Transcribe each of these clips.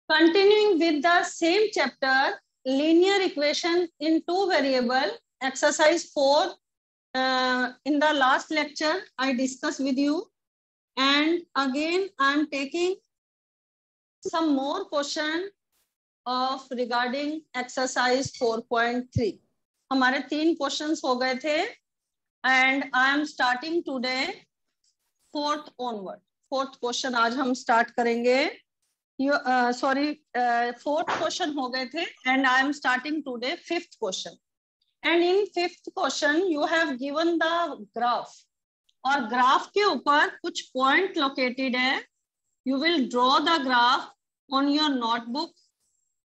Continuing with the same chapter, linear equation in two variable, exercise 4. In the last lecture, I discussed with you, and again I am taking some more question of regarding exercise 4.3. हमारे 3 questions हो गए थे, and I am starting today 4th onward. 4th question आज हम start करेंगे. Fourth question हो गए थे, and I am starting today 5th question. And in 5th question you have given the graph, और ग्राफ के ऊपर कुछ पॉइंट लोकेटेड है. You will draw the graph on your notebook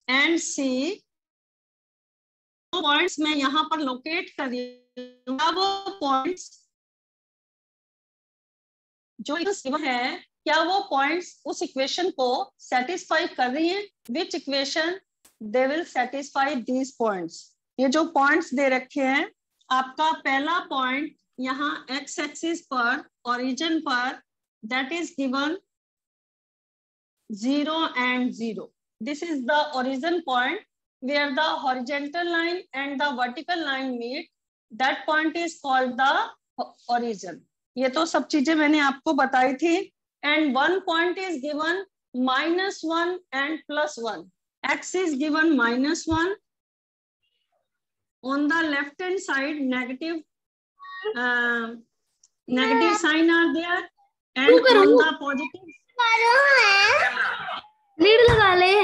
and see points मैं यहाँ पर लोकेट कर रही हूँ. वो पॉइंट्स जो है, क्या वो पॉइंट्स उस इक्वेशन को सेटिस्फाई कर रही हैं? विच equation they will satisfy these points. ये जो पॉइंट्स दे रखे हैं, आपका पहला पॉइंट यहाँ एक्स एक्सिस पर ओरिजिन पर, that is given 0 and 0. This is the origin point where the horizontal line and the vertical line meet. That point is called the origin. ये तो सब चीजें मैंने आपको बताई थी. And one point is given -1 and +1. X is given -1. On the left hand side, negative sign are there, and on the positive lead लगा ले.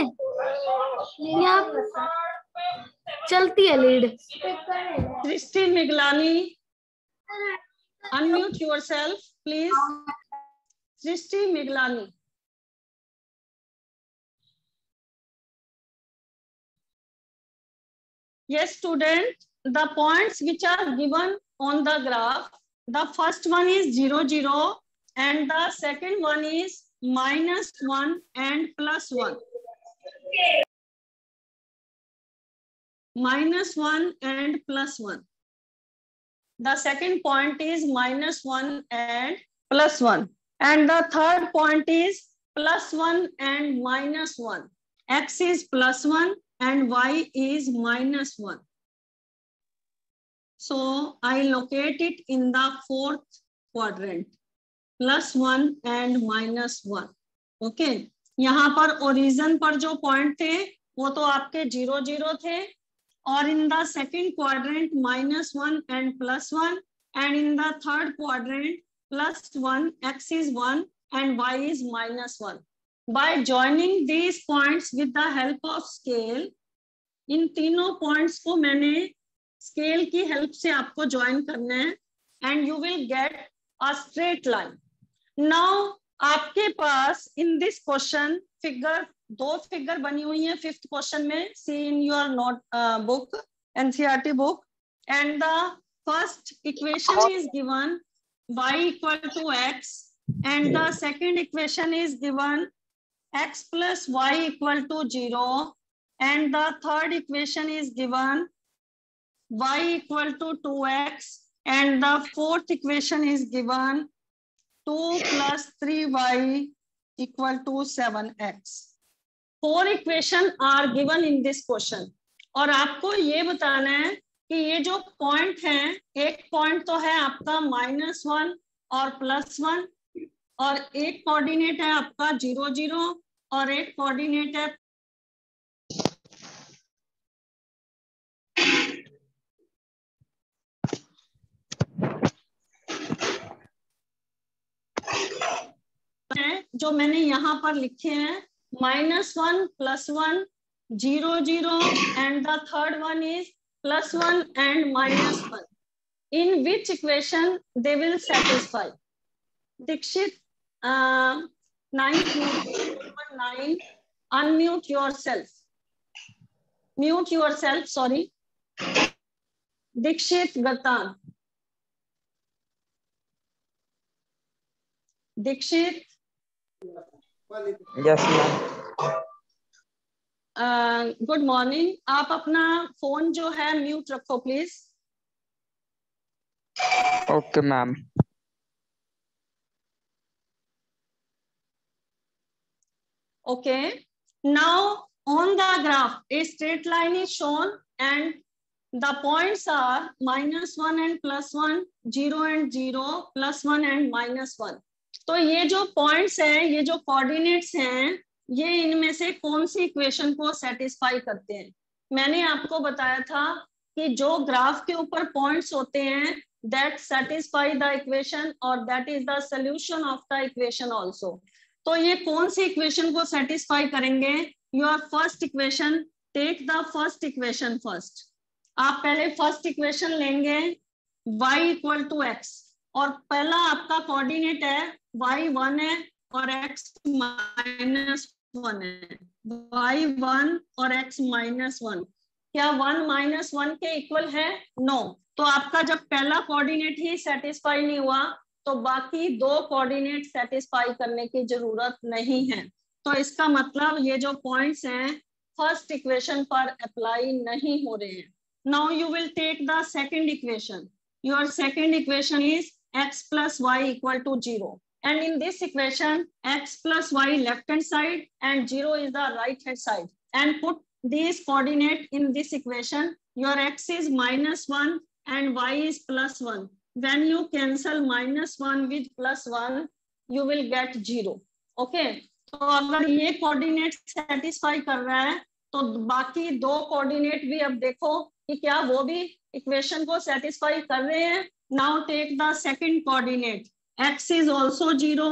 चलती है lead. Srishti Miglani, unmute yourself please. Srishti Miglani. Yes student, the points which are given on the graph, the first one is 0 0 and the second one is -1 and +1. -1 and +1. The second point is -1 and +1. And the third point is +1 and -1. X is +1 and Y is -1. So I locate it in the 4th quadrant. +1 and -1. Okay. यहाँ पर origin पर जो point थे वो तो आपके 0 0 थे, और in the second quadrant -1 and +1, and in the third quadrant +1, X is 1 and Y is -1. By joining these points with the help of scale, इन तीनों पॉइंट्स को मैंने स्केल की हेल्प से आपको ज्वाइन करना है, and you will get a straight line. Now आपके पास इन दिस क्वेश्चन दो फिगर बनी हुई है 5th क्वेश्चन में. See in your notebook, NCERT book, and the first equation is given y = x, and the second equation is given x + y = 0, and the third equation is given y = 2x, and the fourth equation is given 2 + 3y = 7x. 4 equation are given in this question. और आपको ये बताना है कि ये जो point हैं, एक पॉइंट तो है आपका -1 और +1, और एक कोऑर्डिनेट है आपका 0 0, और एक कोऑर्डिनेट है जो मैंने यहाँ पर लिखे हैं -1 +1 0 0, and the third one is +1 and -1. In which equation they will satisfy? Dikshit, 9, unmute yourself. Mute yourself, sorry. Dikshit Gatan. Dikshit. Yes, ma'am. Good morning. आप अपना फोन जो है म्यूट रखो please. Okay, ma'am. Okay. Now on the graph a straight line is shown and the points are -1 and +1, 0 and 0, +1 and -1. तो ये जो points हैं, ये जो कोऑर्डिनेट्स हैं, ये इनमें से कौन सी इक्वेशन को सेटिस्फाई करते हैं? मैंने आपको बताया था कि जो ग्राफ के ऊपर पॉइंट्स होते हैं that satisfy the equation or that is the solution of the equation also. तो ये कौन सी इक्वेशन को सेटिस्फाई करेंगे? Your first equation, take the first equation first. आप पहले फर्स्ट इक्वेशन लेंगे y इक्वल टू x, और पहला आपका कोऑर्डिनेट है y1 है और x -1 है. y1 और x -1 क्या 1 - 1 के इक्वल है? नो. तो आपका जब पहला कोऑर्डिनेट ही सेटिस्फाई नहीं हुआ तो बाकी दो कोऑर्डिनेट सेटिस्फाई करने की जरूरत नहीं है. तो इसका मतलब ये जो पॉइंट्स हैं फर्स्ट इक्वेशन पर अप्लाई नहीं हो रहे हैं. Now you will take the second equation. Your second equation is x + y = 0. And in this equation, x + y left hand side and 0 is the right hand side. And put these coordinate in this equation. Your x is -1 and y is +1. When you cancel -1 with +1, you will get 0. Okay. तो अगर ये coordinate satisfy कर रहा है तो बाकी दो coordinate भी अब देखो कि क्या वो भी इक्वेशन को सेटिस्फाई कर रहे हैं. Now take the second coordinate. x is also 0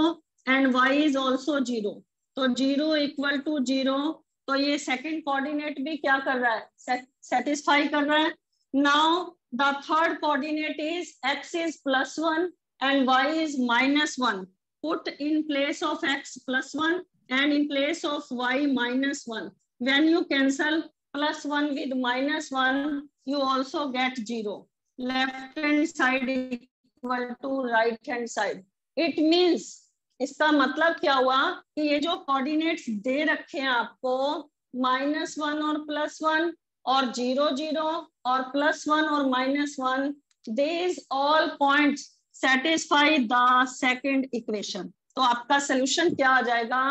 and y is also 0. तो 0 = 0. तो ये सेकंड कोऑर्डिनेट भी क्या कर रहा है? सेटिस्फाई कर रहा है. Now the third coordinate is x is +1 and y is -1. Put in place of x +1 and in place of y -1. When you cancel +1 with -1, you also get 0. Left hand side equal to right hand side. It means, इसका मतलब क्या हुआ कि ये जो coordinates दे रखे हैं आपको -1 और +1 और 0 0 और +1 और -1, these all points satisfy the second equation. तो आपका सोल्यूशन क्या आ जाएगा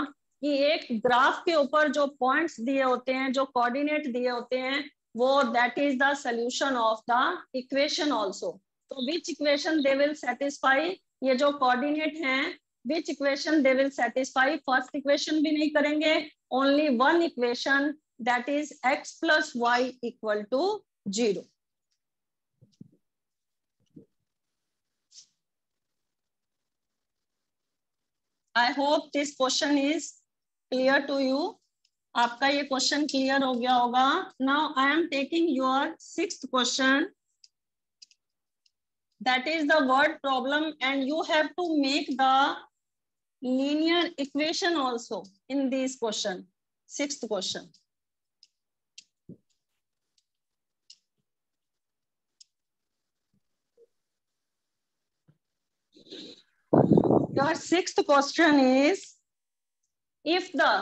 कि एक ग्राफ के ऊपर जो पॉइंट्स दिए होते हैं, जो कोऑर्डिनेट दिए होते हैं, वो that is the solution of the equation also. तो which equation they will satisfy? ये जो कोऑर्डिनेट हैं which equation they will satisfy? First equation भी नहीं करेंगे, only one equation, that is x + y = 0. I hope this question is clear to you. आपका ये question clear हो गया होगा. Now I am taking your 6th question. That is the word problem and you have to make the linear equation also in this question. 6th question. Your 6th question is, if the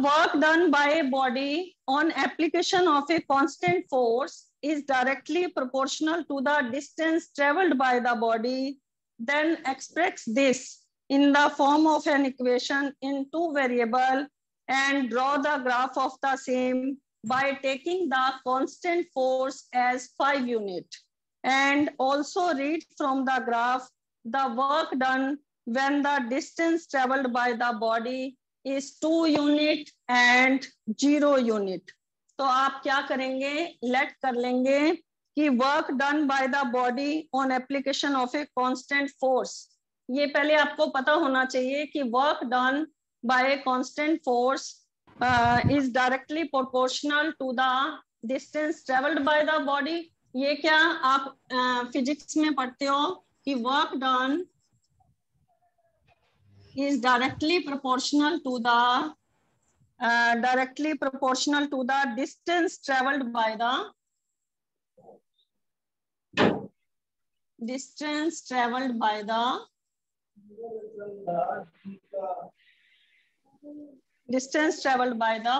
work done by a body on application of a constant force is directly proportional to the distance traveled by the body, then express this in the form of an equation in 2 variables and draw the graph of the same by taking the constant force as 5 units. And also read from the graph the work done when the distance traveled by the body is 2 unit and 0 unit. तो आप क्या करेंगे? Late कर लेंगे कि work done by the body on application of a constant force. ये पहले आपको पता होना चाहिए कि work done by a constant force is directly proportional to the distance travelled by the body. ये क्या आप फिजिक्स में पढ़ते हो कि work done is directly proportional to the distance traveled by the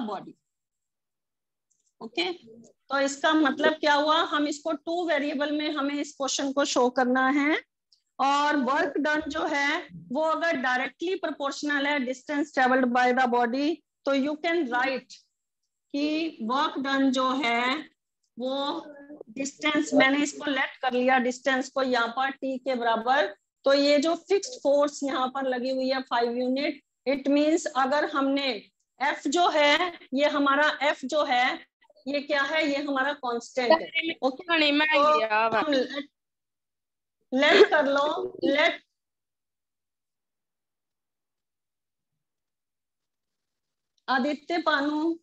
body. Okay. तो इसका मतलब क्या हुआ? हम इसको 2 वेरिएबल में हमें इस क्वेश्चन को शो करना है और वर्क डन जो है वो अगर डायरेक्टली प्रोपोर्शनल है distance travelled by the body, तो यू कैन राइट कि वर्क डन जो है वो डिस्टेंस, मैंने इसको लेट कर लिया डिस्टेंस को यहाँ पर t के बराबर। तो ये जो फिक्स्ड फोर्स यहाँ पर लगी हुई है 5 यूनिट, इट मींस अगर हमने F जो है, ये हमारा F जो है ये क्या है, ये हमारा कांस्टेंट है। ओके, तो हम लेट कर लो, let Aditya Panu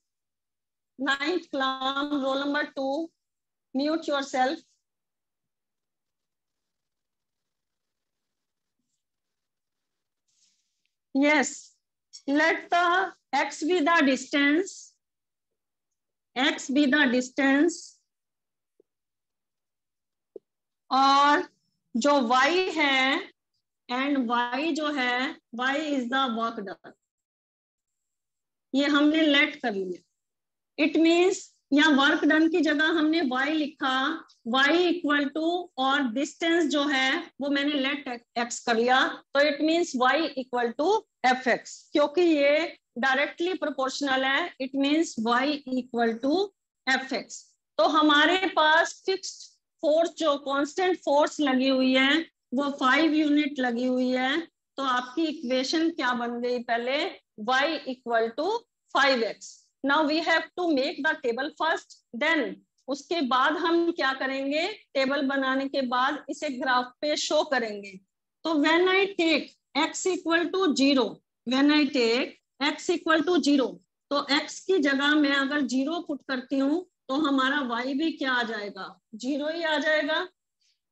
9th class roll number 2, mute yourself. Yes, let the x be the distance, x be the distance, और जो y है एंड y जो है y is the work done, ये हमने लेट कर लिया। इट मीन्स यहाँ वर्क डन की जगह हमने y लिखा, y इक्वल टू, और डिस्टेंस जो है वो मैंने लेट x कर लिया, तो it means y equal to F X, क्योंकि ये डायरेक्टली प्रोपोर्शनल है, it means y equal to F X. तो हमारे पास फिक्स्ड फोर्स जो कांस्टेंट फोर्स लगी हुई है वो 5 यूनिट लगी हुई है। तो आपकी इक्वेशन क्या बन गई, पहले y equal to 5x। Now we have to make the table first, then उसके बाद हम क्या करेंगे, टेबल बनाने के बाद इसे ग्राफ पे शो करेंगे। तो when I take x equal to 0, when I take x equal to 0, तो x की जगह मैं अगर 0 पुट करती हूँ तो हमारा y भी क्या आ जाएगा, 0 ही आ जाएगा।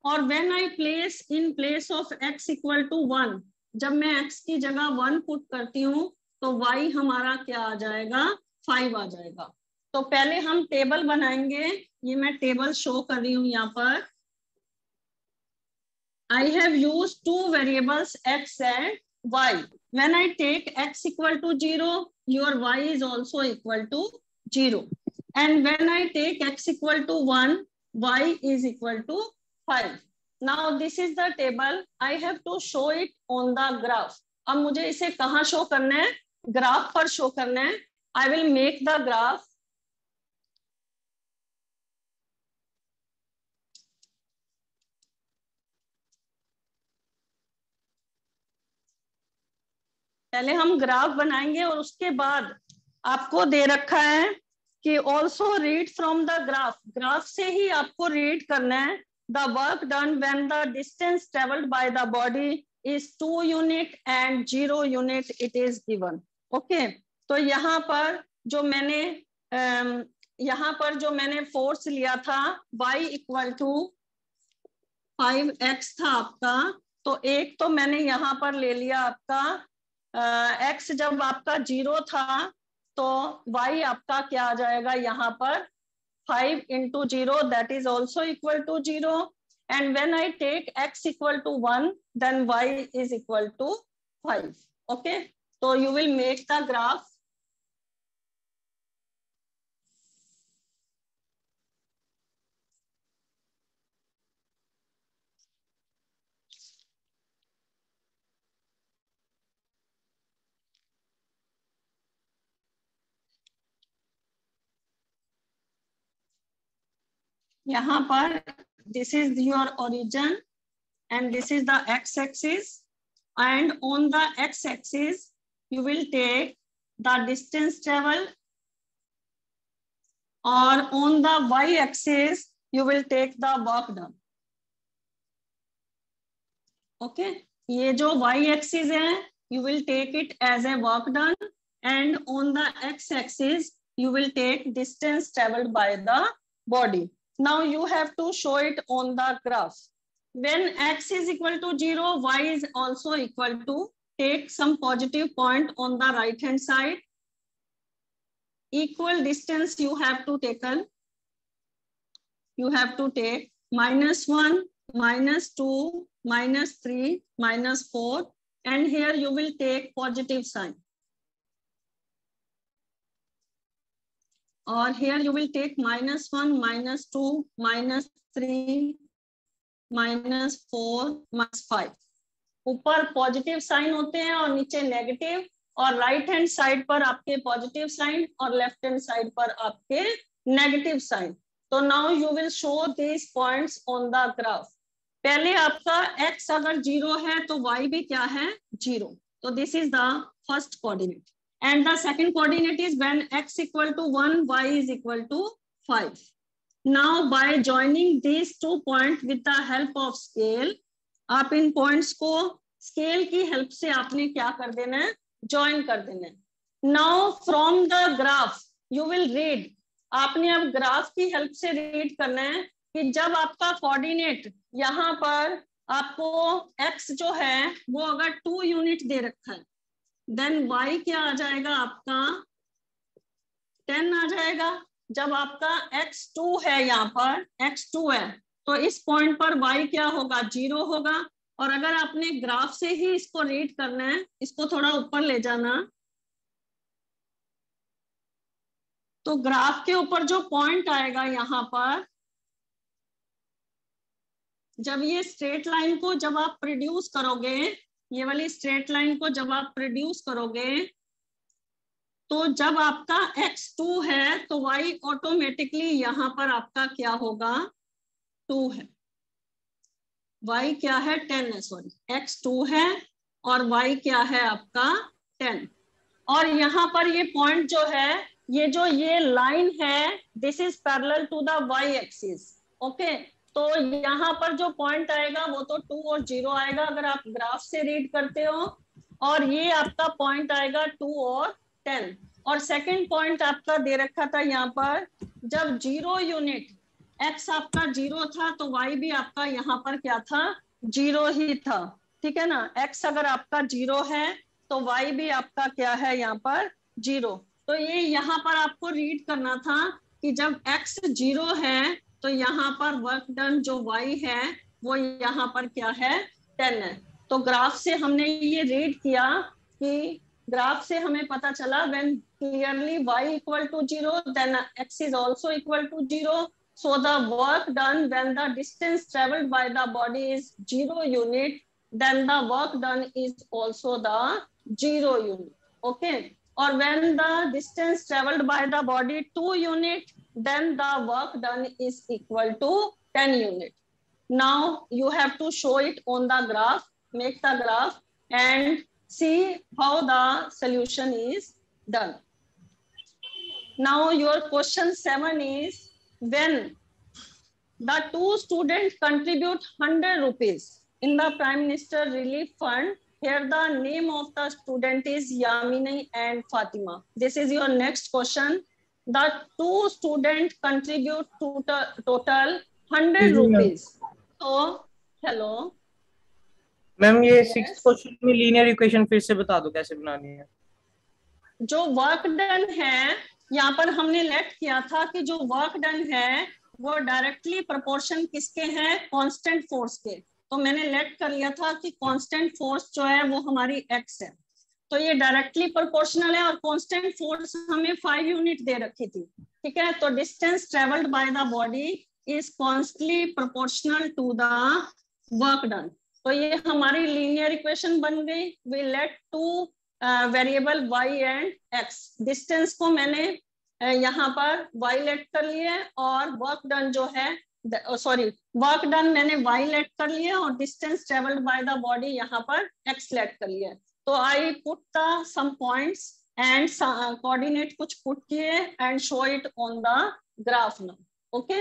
और when I place in place of x equal to 1, जब मैं x की जगह 1 पुट करती हूँ तो y हमारा क्या आ जाएगा, 5 आ जाएगा। तो पहले हम टेबल बनाएंगे, ये मैं टेबल शो कर रही हूँ यहाँ पर। I have used two variables x and y. When I take x equal to 0, your y is also equal to 0. And when I take x equal to 1, y is equal to 5. Now this is the table. I have to show it on the graph. अब मुझे इसे कहाँ show करना है, graph पर show करना है। I will make the graph. पहले हम ग्राफ बनाएंगे और उसके बाद आपको दे रखा है कि also read from the graph, graph से ही आपको रीड करना है। The work done when the distance travelled by the body is 2 unit and 0 unit it is given. Okay, तो यहाँ पर जो मैंने फोर्स लिया था y इक्वल टू 5x था आपका, तो एक तो मैंने यहाँ पर ले लिया आपका x, जब आपका 0 था तो y आपका क्या आ जाएगा यहाँ पर 5 into 0, that is also equal to 0. And when I take x equal to 1, then y is equal to 5. Okay, so you will make the graph. यहाँ पर this is your origin and this is the x-axis, and on the x-axis you will take the distance traveled, or on the y-axis you will take the work done. Okay, ये जो y-axis है you will take it as a work done, and on the x-axis you will take distance traveled by the body. Now you have to show it on the graph. When x is equal to 0, y is also equal to, take some positive point on the right hand side. Equal distance you have to taken. You have to take -1, -2, -3, -4, and here you will take positive sign. Or here you will take -1, -2, -3, -4 -5। ऊपर positive sign होते हैं और नीचे negative, और right hand side पर आपके positive sign और left hand side पर आपके नेगेटिव साइन। तो now you will show these points on the graph. पहले आपका x अगर 0 है तो y भी क्या है, 0। तो this is the first coordinate, and the second coordinate is when x equal to 1 y is equal to 5। Now by joining these two point with the help of scale, आप इन points को scale की help से आपने क्या कर देना है, ज्वाइन कर देना है। Now from the graph you will read, आपने अब ग्राफ की हेल्प से रीड करना है कि जब आपका कोऑर्डिनेट यहाँ पर आपको x जो है वो अगर 2 यूनिट दे रखा है, देन y क्या आ जाएगा आपका 10 आ जाएगा। जब आपका x2 है, यहाँ पर x2 है, तो इस पॉइंट पर y क्या होगा, 0 होगा। और अगर आपने ग्राफ से ही इसको रीड करना है, इसको थोड़ा ऊपर ले जाना, तो ग्राफ के ऊपर जो पॉइंट आएगा यहाँ पर, जब ये स्ट्रेट लाइन को जब आप प्रोड्यूस करोगे, ये वाली स्ट्रेट लाइन को जब आप प्रोड्यूस करोगे, तो जब आपका x2 है तो y ऑटोमेटिकली यहाँ पर आपका क्या होगा, 2 है। y क्या है, 10 है, सॉरी x2 है और y क्या है आपका 10। और यहाँ पर ये पॉइंट जो है, ये लाइन है, this is parallel to the y axis. Okay, तो यहाँ पर जो पॉइंट आएगा वो तो 2 और 0 आएगा अगर आप ग्राफ से रीड करते हो, और ये आपका पॉइंट आएगा 2 और 10। और सेकंड पॉइंट आपका दे रखा था यहाँ पर, जब 0 यूनिट x आपका 0 था तो y भी आपका यहाँ पर क्या था, 0 ही था। ठीक है ना, x अगर आपका 0 है तो y भी आपका क्या है यहाँ पर 0। तो ये यहाँ पर आपको रीड करना था कि जब x 0 है तो यहाँ पर वर्क डन जो y है वो यहाँ पर क्या है, 10 है। तो ग्राफ से हमने ये रीड किया कि ग्राफ से हमें पता चला when clearly y equal to 0 then x is also equal to 0. So the work done when the distance traveled by the body is 0 unit, then the work done is also the 0 unit. Okay, or when the distance traveled by the body 2 unit, then the work done is equal to 10 unit. Now you have to show it on the graph, make the graph and see how the solution is done. Now your question 7 is, when the 2 students contribute 100 rupees in the Prime Minister Relief Fund, here the name of the student is Yamini and Fatima. This is your next question. The 2 students contribute to total 100 rupees. So, hello. Ma'am ये 6th question में linear equation फिर से बता दो कैसे बनानी है। जो वर्क डन है, यहाँ पर हमने लेट किया था कि जो वर्क डन है वो डायरेक्टली प्रोपोर्शन किसके हैं, कांस्टेंट फोर्स के। तो मैंने लेट कर लिया था कि कांस्टेंट फोर्स जो है वो हमारी x है, तो ये डायरेक्टली प्रोपोर्शनल है, और कांस्टेंट फोर्स हमें 5 यूनिट दे रखी थी। ठीक है, तो distance travelled by the body is constantly proportional to the work done. तो ये हमारी लीनियर इक्वेशन बन गई। We let two variable y and x। Distance को मैंने यहाँ पर y लेट कर लिए, और वर्क डन जो है, सॉरी वर्क डन मैंने y लेट कर लिया, और distance travelled by the body यहाँ पर x लेट कर लिया। तो I put the some points and coordinate कुछ पुट किए and show it on the graph now. Okay,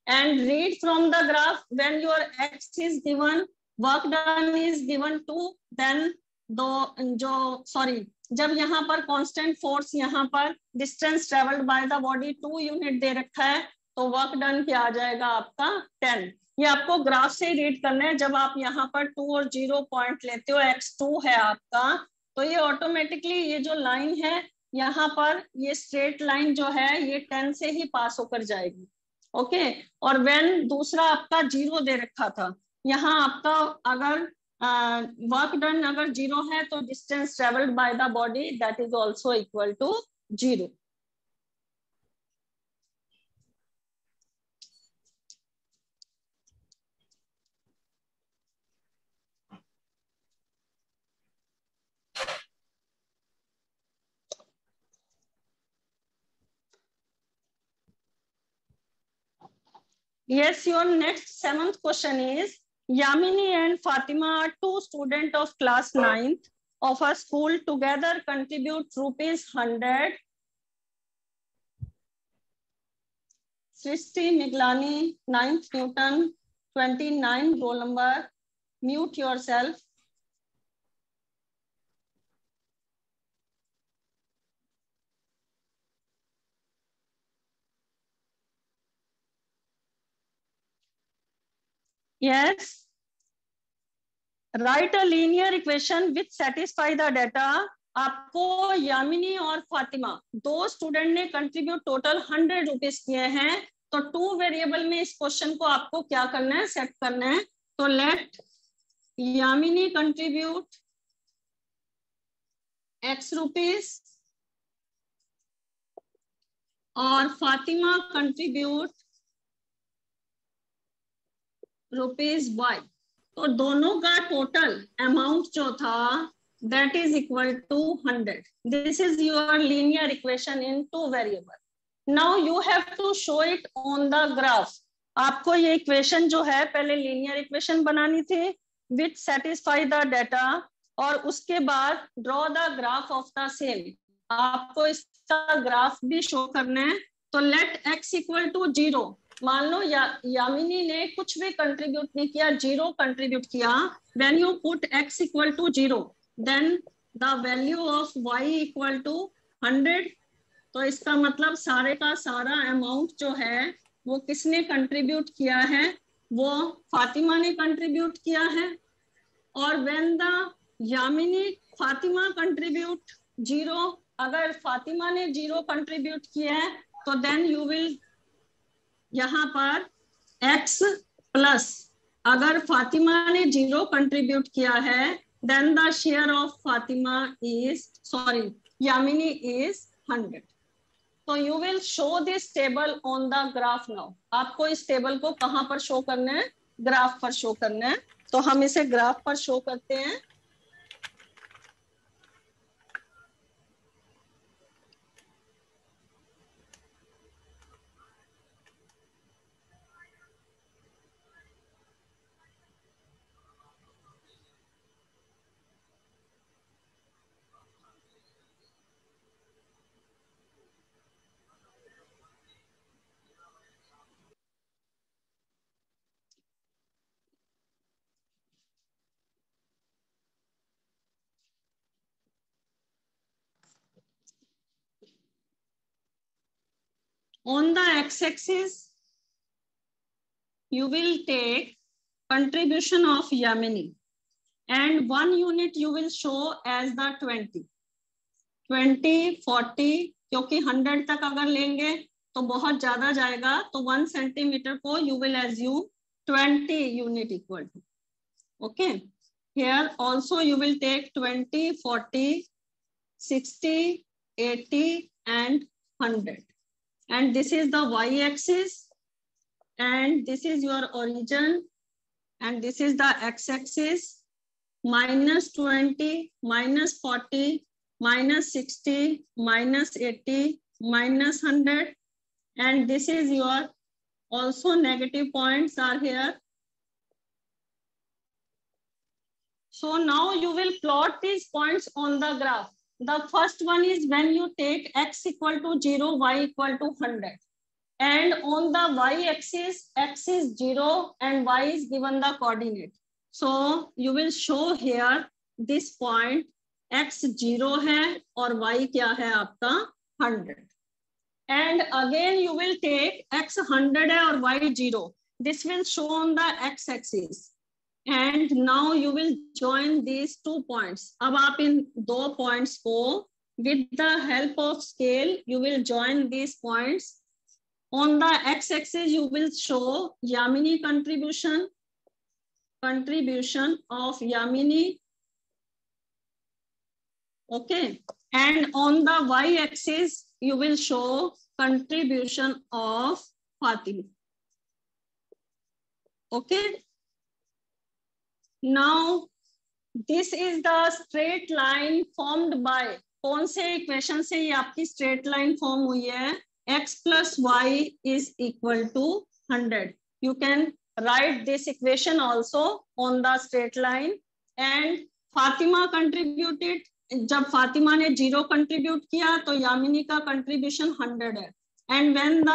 and read from the graph, when your x is given, work done is given 2, then जब यहाँ पर constant force, यहाँ पर distance travelled by the body 2 unit दे रखा है, तो work done क्या आ जाएगा आपका 10। ये आपको ग्राफ से रीड करना है। जब आप यहाँ पर 2 और 0 पॉइंट लेते हो, x2 है आपका, तो ये ऑटोमेटिकली ये जो लाइन है यहाँ पर, ये स्ट्रेट लाइन जो है ये 10 से ही पास होकर जाएगी। ओके, और व्हेन दूसरा आपका 0 दे रखा था, यहाँ आपका अगर वर्क डन अगर 0 है तो distance travelled by the body that is also equal to 0। Yes, your next 7th question is, Yamini and Fatima are two students of class 9th of a school, together contribute ₹100. Srishti Miglani, 9th Newton, 29 roll number. Mute yourself. Yes. Write a linear equation which satisfy the data. आपको यामिनी और फातिमा दो student ने contribute total ₹100 किए हैं, तो 2 variable में इस question को आपको क्या करना है, सेट करना है. तो let Yamini contribute X rupees और फातिमा कंट्रीब्यूट ₹Y. तो दोनों का टोटल अमाउंट जो था that is equal to 100. This is your linear equation in 2 variable. Now you have to show it on the graph. आपको ये इक्वेशन जो है पहले लीनियर इक्वेशन बनानी थी which satisfy the data, और उसके बाद draw the graph of the same. आपको इसका ग्राफ भी शो करना है. तो let x equal to 0. मान लो यामिनी ने कुछ भी कंट्रीब्यूट नहीं किया, 0 कंट्रीब्यूट किया. When you put x equal to 0, then the value of y equal to 100. तो इसका मतलब सारे का सारा अमाउंट जो है वो किसने कंट्रीब्यूट किया है, वो फातिमा ने कंट्रीब्यूट किया है. और when the Yamini Fatima contribute 0, अगर फातिमा ने 0 कंट्रीब्यूट किया है तो then you will यहाँ पर x प्लस, अगर फातिमा ने 0 कंट्रीब्यूट किया है then the share of Fatima is, sorry, Yamini is 100. So you will show this table on the graph now. आपको इस टेबल को कहाँ पर शो करना है, ग्राफ पर शो करना है. तो हम इसे ग्राफ पर शो करते हैं. On the x-axis, you will take contribution of Yamini, and 1 unit you will show as the 20, 40, क्योंकि 100 तक अगर लेंगे तो बहुत ज्यादा जाएगा. तो 1 सेंटीमीटर को you will assume 20 unit equal to. Okay. Here also you will take 20, 40, 60, 80 and 100. And this is the y-axis, and this is your origin, and this is the x-axis. -20, -40, -60, -80, -100, and this is your also negative points are here. So now you will plot these points on the graph. The first one is when you take x equal to 0, y equal to 100. And on the y-axis, x is 0 and y is given the coordinate. So you will show here this point, x 0 है और y क्या है आपका 100. And again you will take x 100 है और y 0. This will show on the x-axis. And now you will join these 2 points. अब आप इन 2 points को with the help of scale you will join these points. On the x-axis you will show Yamini contribution of Yamini. Okay. And on the y-axis you will show contribution of Fatima. Okay. Now this is the straight line formed by, कौन से equation से ये आपकी straight line form हुई है, x plus y is equal to 100. You can write this equation also on the straight line. And Fatima contributed, जब फातिमा ने 0 contribute किया तो यामिनी का कंट्रीब्यूशन 100 है. एंड व्हेन द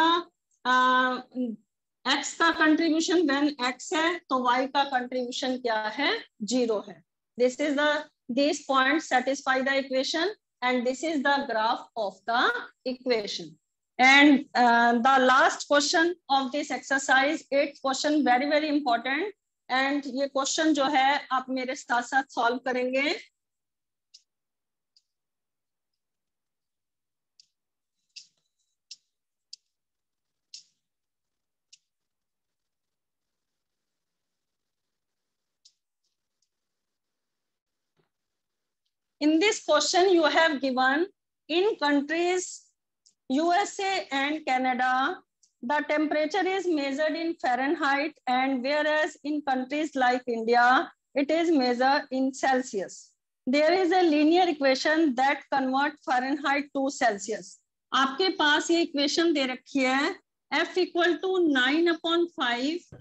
x का कंट्रीब्यूशन व्हेन x है तो y का कंट्रीब्यूशन क्या है, 0 है. This is the these points satisfy the equation and this is the graph of the equation. And the last question of this exercise, 8th question, very very important. And ये question जो है आप मेरे साथ साथ solve करेंगे. In this question, you have given in countries USA and Canada, the temperature is measured in Fahrenheit, and whereas in countries like India, it is measured in Celsius. There is a linear equation that converts Fahrenheit to Celsius. आपके पास ये equation दे रखी है, F equal to 9/5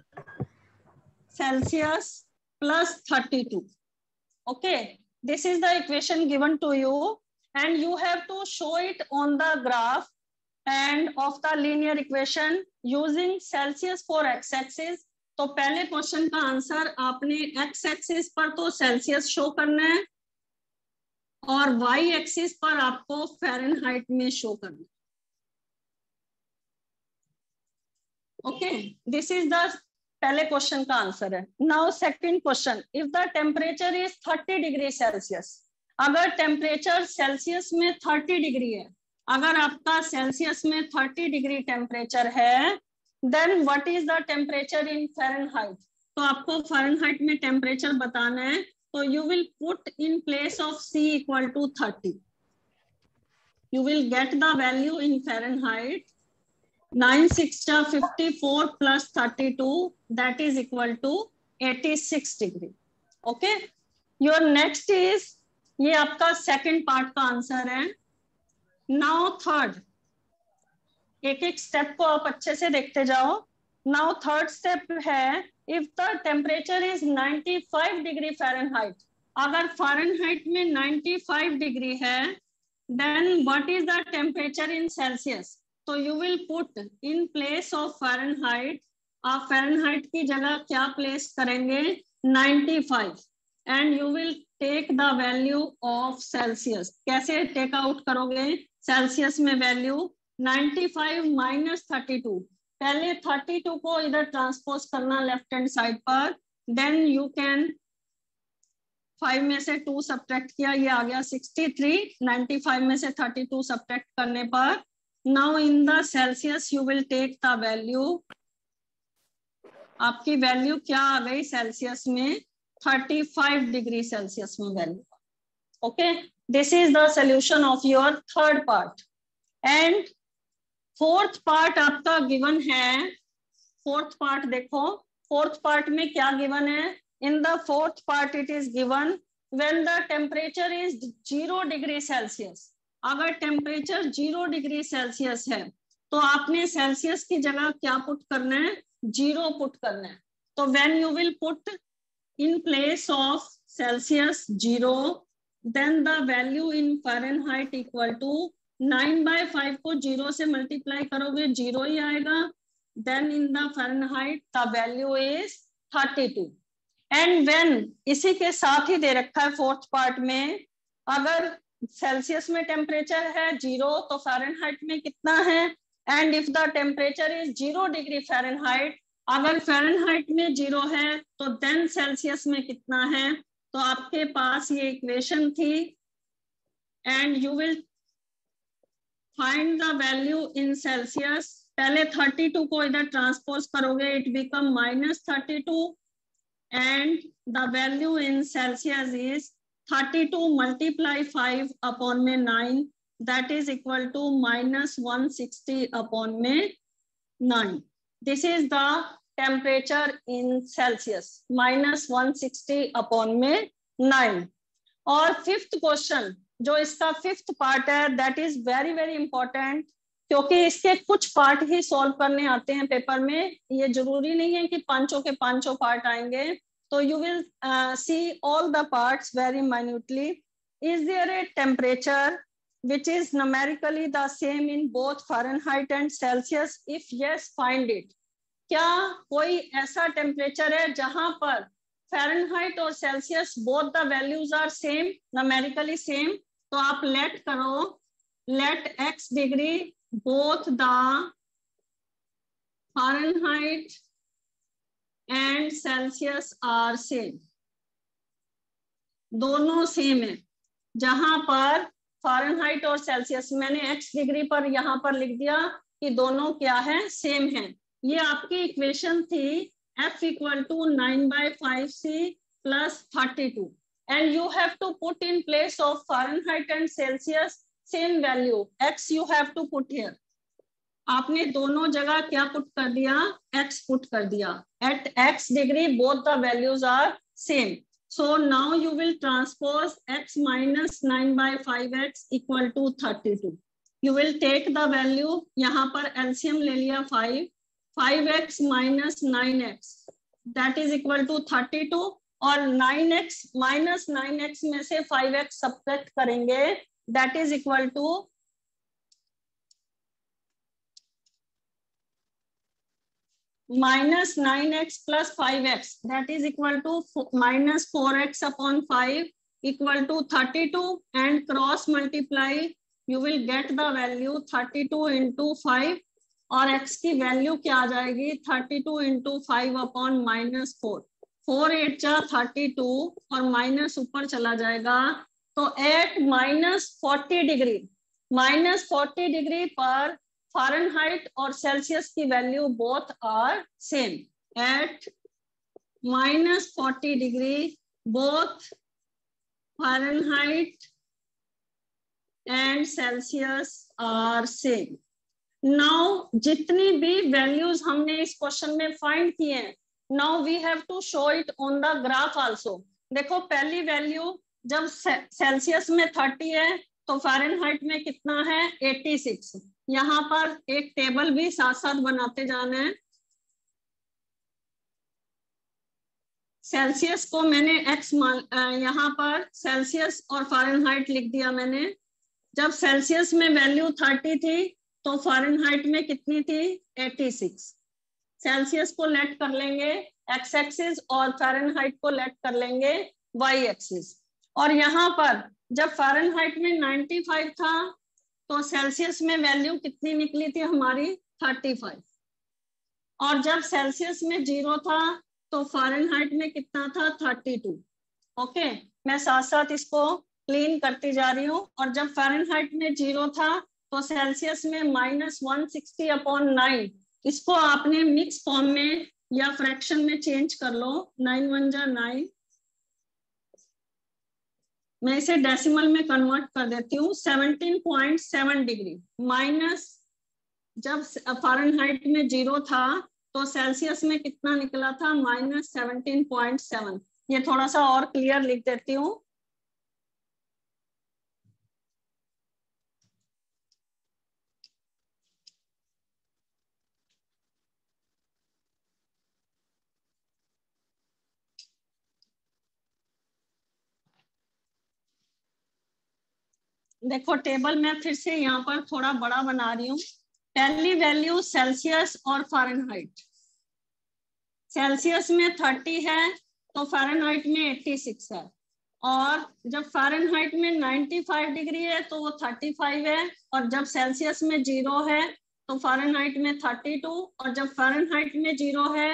Celsius plus 32. Okay. This is the equation given to you and you have to show it on the graph and of the linear equation using Celsius for x-axis. तो पहले question का answer आपने x-axis पर तो Celsius show करना है और y-axis पर आपको फ़ारेनहाइट में शो करना है. ओके, दिस इज द पहले क्वेश्चन का आंसर है. Now second question, if the temperature is 30 degree Celsius, अगर टेम्परेचर सेल्सियस में 30 डिग्री है, अगर आपका सेल्सियस में 30 डिग्री टेम्परेचर है, then what is the temperature in Fahrenheit. तो आपको फ़ारेनहाइट में टेम्परेचर बताना है. तो you will put in place of C equal to 30. You will get the value in Fahrenheit. 9 6 54 plus 32, that is equal to 86 degree. Okay, your next is, ये आपका second part का answer है. Now third, एक एक step को आप अच्छे से देखते जाओ. नाउ थर्ड स्टेप है, if the temperature is 95 degree Fahrenheit, अगर फ़ारेनहाइट में 95 डिग्री है, then what is the temperature in Celsius. तो you will put in place of Fahrenheit, आप फ़ारेनहाइट की जगह क्या प्लेस करेंगे, 95, and you will take the value of Celsius. कैसे टेक आउट करोगे सेल्सियस में वैल्यू, 95 माइनस 32. पहले 32 को इधर ट्रांसपोज करना लेफ्ट हैंड साइड पर, देन यू कैन 5 में से 2 सब्ट्रैक्ट किया, ये आ गया 63. 95 में से 32 सब्ट्रैक्ट करने पर, now in the Celsius you will take the value. आपकी वैल्यू क्या आ गई सेल्सियस में, 35 डिग्री सेल्सियस में value. Okay, this is the solution of your third part. And fourth part आपका गिवन है. फोर्थ पार्ट देखो, फोर्थ पार्ट में क्या गिवन है. In the fourth part it is given when the temperature is 0 degree Celsius. अगर temperature 0 degree Celsius है तो आपने सेल्सियस की जगह क्या पुट करना है, 0 पुट करना है. तो when you will put in place of Celsius 0, then the value in Fahrenheit equal to 9/5 को 0 से मल्टीप्लाई करोगे 0 ही आएगा. Then in the Fahrenheit the value is 32. And when, इसी के साथ ही दे रखा है फोर्थ पार्ट में, अगर सेल्सियस में टेम्परेचर है 0 तो फ़ारेनहाइट में कितना है. And if the temperature is 0 degree Fahrenheit, अगर फ़ारेनहाइट में 0 है तो देन सेल्सियस में कितना है. तो आपके पास ये इक्वेशन थी and you will find the value in Celsius. पहले 32 को इधर ट्रांसपोज करोगे, it become -32 and the value in Celsius is 32 multiply 5 upon में 9, that is equal to -160 upon में 9. This is the temperature in Celsius, -160 upon में 9. और fifth question जो इसका फिफ्थ पार्ट है, that is very very important. क्योंकि इसके कुछ पार्ट ही सॉल्व करने आते हैं पेपर में, ये जरूरी नहीं है कि पांचों के पांचों पार्ट आएंगे। तो you will see all the parts very minutely. Is there a temperature which is numerically the same in both Fahrenheit and Celsius? If yes, find it. क्या कोई ऐसा टेम्परेचर है जहां पर फ़ारेनहाइट और Celsius both the values are same, numerically same? तो आप let करो, let x degree both the Fahrenheit and Celsius are same, दोनों सेम है। जहां पर फ़ारेनहाइट और सेल्सियस, मैंने x डिग्री पर यहाँ पर लिख दिया कि दोनों क्या है, सेम है। ये आपकी इक्वेशन थी F equal to 9/5C plus 32 and you have to put in place of Fahrenheit and Celsius same value x you have to put here. आपने दोनों जगह क्या पुट कर दिया, x पुट कर दिया। At x degree both the values are same. So now you will transpose x minus 9/5x equal to 32. You will take the value, यहाँ पर LCM ले लिया 5x minus 9x that is equal to 32 और 9x minus 9x में से 5x subtract करेंगे that is equal to minus 9x plus 5x that is equal to minus 4x upon 5 equal to 32 and cross multiply you will get the value 32 into 5 और x की value क्या आ जाएगी 32 into 5 upon minus 4, 4 8 जा 32 और minus ऊपर चला जाएगा। तो एट minus 40 डिग्री पर फ़ारेनहाइट और सेल्सियस की value both are same. At minus 40 degree both Fahrenheit and Celsius are same. Now जितनी भी वैल्यूज हमने इस क्वेश्चन में फाइंड किए हैं, now we have to show it on the graph also. देखो पहली वैल्यू जब सेल्सियस में 30 है तो फ़ारेनहाइट में कितना है 86। यहाँ पर एक टेबल भी साथ साथ बनाते जाना है। सेल्सियस को मैंने x यहाँ पर सेल्सियस और फ़ारेनहाइट लिख दिया मैंने। जब सेल्सियस में वैल्यू 30 थी तो फ़ारेनहाइट में कितनी थी 86। सेल्सियस को लेट कर लेंगे x एक्सिस और फ़ारेनहाइट को लेट कर लेंगे y एक्सिस। और यहाँ पर जब फ़ारेनहाइट में 95 था तो सेल्सियस में वैल्यू कितनी निकली थी हमारी 35 और जब सेल्सियस में 0 था तो फ़ारेनहाइट में कितना था 32। ओके, मैं साथ साथ इसको क्लीन करती जा रही हूँ। और जब फ़ारेनहाइट में 0 था तो सेल्सियस में -160 अपॉन 9, इसको आपने मिक्स फॉर्म में या फ्रैक्शन में चेंज कर लो। 9 1 जा 9, मैं इसे डेसिमल में कन्वर्ट कर देती हूँ। 17.7 डिग्री माइनस, जब फ़ारेनहाइट में 0 था तो सेल्सियस में कितना निकला था -17.7। ये थोड़ा सा और क्लियर लिख देती हूँ। देखो टेबल मैं फिर से यहाँ पर थोड़ा बड़ा बना रही हूँ। पहली वैल्यू सेल्सियस और फ़ारेनहाइट। सेल्सियस में 30 है तो फ़ारेनहाइट में 86 है। और जब फ़ारेनहाइट में 95 डिग्री है तो वो 35 है। और जब सेल्सियस में 0 है तो फ़ारेनहाइट में 32 और जब फ़ारेनहाइट में 0 है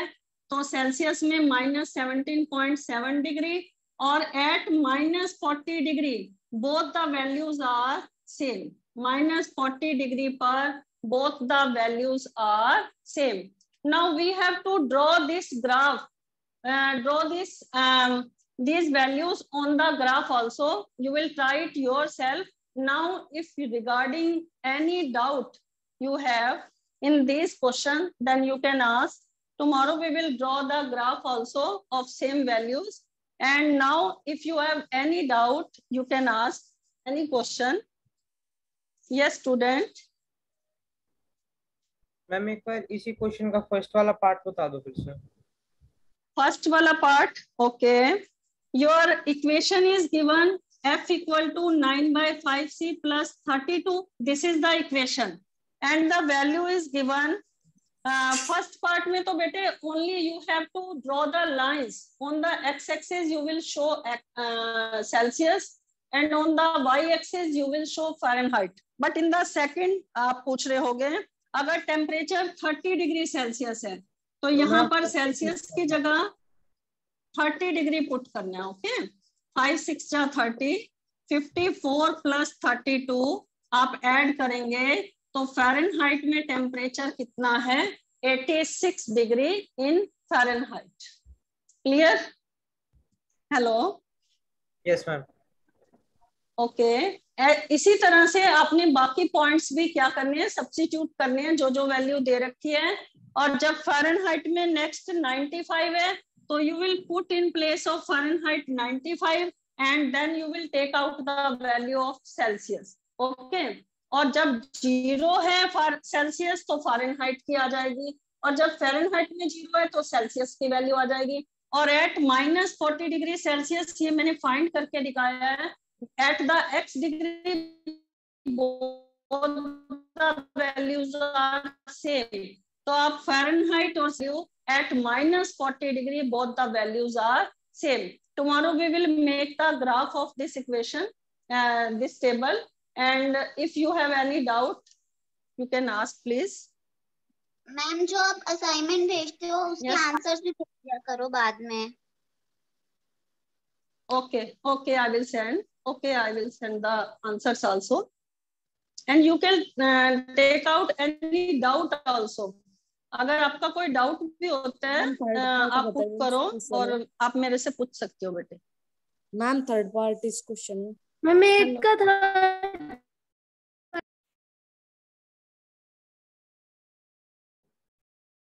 तो सेल्सियस में -17.7 डिग्री और at -40 degree both the values are same. -40 degree पर both the values are same. Now we have to draw this graph, draw this these values on the graph also. You will try it yourself. Now if regarding any doubt you have in this question, then you can ask. Tomorrow we will draw the graph also of same values. And now if you have any doubt, you can ask any question. Yes, student. Ma'am एक बार इसी question का first वाला part बता दो फिर से। First वाला part, okay. Your equation is given f equal to 9/5c plus 32. This is the equation and the value is given. First part में तो बेटे only you have to draw the lines. On the x-axis you will show Celsius and on the y-axis you will show Fahrenheit. But in the second आप पूछ रहे होगे अगर temperature 30 degree Celsius है तो यहाँ पर सेल्सियस की जगह 30 डिग्री पुट करना है, ओके। 5 6 जा 30, 54 प्लस 32 आप ऐड करेंगे तो फ़ारेनहाइट में टेम्परेचर कितना है, 86 degree in Fahrenheit. Clear? Hello, yes ma'am. Okay. इसी तरह से आपने बाकी पॉइंट्स भी क्या करने हैं, सब्स्टिट्यूट करने हैं जो जो वैल्यू दे रखी है। और जब फ़ारेनहाइट में नेक्स्ट 95 है तो you will put in place of Fahrenheit 95 and then you will take out the value of Celsius, okay. और जब 0 है सेल्सियस तो फ़ारेनहाइट की आ जाएगी, और जब फ़ारेनहाइट में 0 है तो सेल्सियस की वैल्यू आ जाएगी। और एट -40 डिग्री सेल्सियस, ये मैंने फाइंड करके दिखाया है, at the x degree both the values are same. तो आप फ़ारेनहाइट और at -40 degree both the values are same. Tomorrow we will make the graph of this equation, this table, and if you have any doubt you can ask please. Ma'am जो आप assignment भेजते हो उसके Yes. Answers भी भेज दिया करो बाद में। Okay, I will send. Okay, I will send the answers also, and you can take out any doubt also. अगर आपका कोई डाउट भी होता है आप पुट करो और आप मेरे से पूछ सकते हो बेटे। मैम थर्ड पार्ट इस क्वेश्चन मैम 8 का था